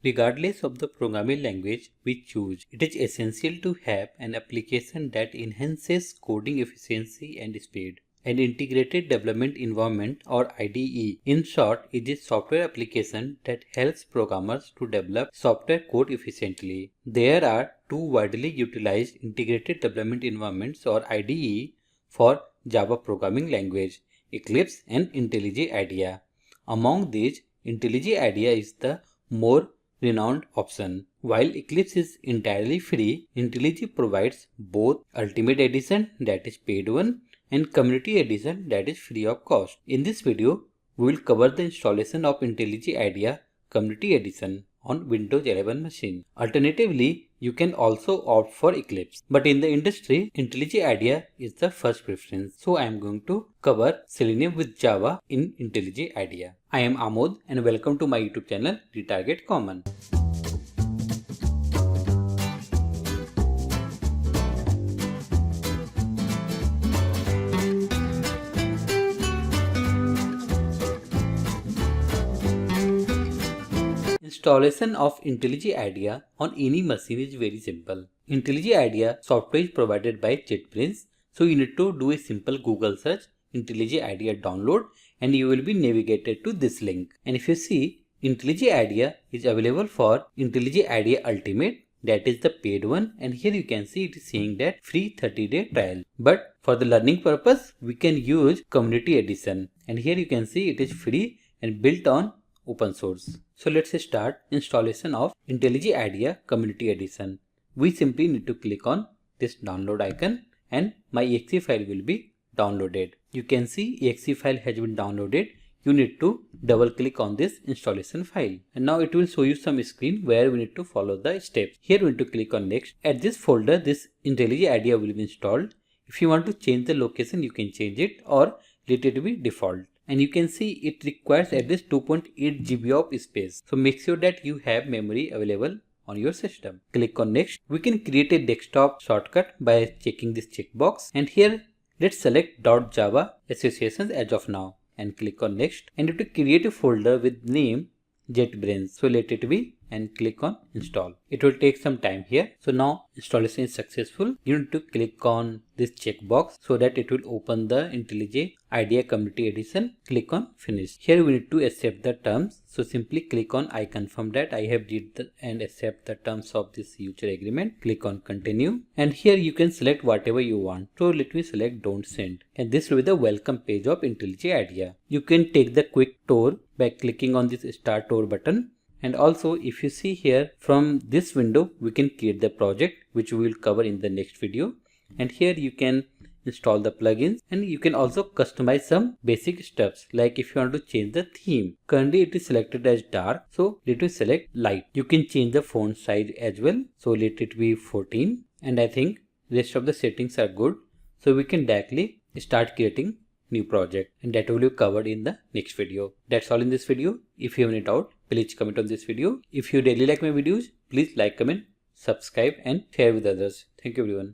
Regardless of the programming language we choose, it is essential to have an application that enhances coding efficiency and speed. An integrated development environment or IDE, in short, is a software application that helps programmers to develop software code efficiently. There are two widely utilized integrated development environments or IDE for Java programming language, Eclipse and IntelliJ IDEA. Among these, IntelliJ IDEA is the more renowned option. While Eclipse is entirely free, IntelliJ provides both Ultimate Edition, that is paid one, and Community Edition, that is free of cost. In this video, we will cover the installation of IntelliJ IDEA Community Edition on Windows 11 machine. Alternatively, you can also opt for Eclipse. But in the industry, IntelliJ IDEA is the first preference. So I am going to cover Selenium with Java in IntelliJ IDEA. I am Amod and welcome to my YouTube channel Retarget Common. Installation of IntelliJ IDEA on any machine is very simple. IntelliJ IDEA software is provided by JetBrains, so you need to do a simple Google search IntelliJ IDEA download and you will be navigated to this link. And if you see, IntelliJ IDEA is available for IntelliJ IDEA Ultimate, that is the paid one, and here you can see it is saying that free 30-day trial. But for the learning purpose, we can use Community Edition, and here you can see it is free and built on open source. So let's start installation of IntelliJ IDEA Community Edition. We simply need to click on this download icon and my exe file will be downloaded. You can see exe file has been downloaded. You need to double click on this installation file. And now it will show you some screen where we need to follow the steps. Here we need to click on next. At this folder, this IntelliJ IDEA will be installed. If you want to change the location, you can change it or let it be default. And you can see it requires at least 2.8 GB of space. So make sure that you have memory available on your system. Click on next. We can create a desktop shortcut by checking this checkbox. And here let's select .java associations as of now and click on next. And you have to create a folder with name JetBrains. So let it be and click on install. It will take some time here. So now installation is successful. You need to click on this checkbox so that it will open the IntelliJ IDEA Community Edition. Click on finish. Here we need to accept the terms. So simply click on I confirm that I have read and accept the terms of this user agreement. Click on continue. And here you can select whatever you want. So let me select don't send. And this will be the welcome page of IntelliJ IDEA. You can take the quick tour by clicking on this start tour button. And also if you see here from this window, we can create the project which we will cover in the next video. And here you can install the plugins and you can also customize some basic steps like if you want to change the theme. Currently it is selected as dark, so let me select light. You can change the font size as well, so let it be 14 and I think rest of the settings are good. So we can directly start creating new project and that will be covered in the next video. That's all in this video. If you have any doubt, please comment on this video. If you really like my videos, please like, comment, subscribe and share with others. Thank you everyone.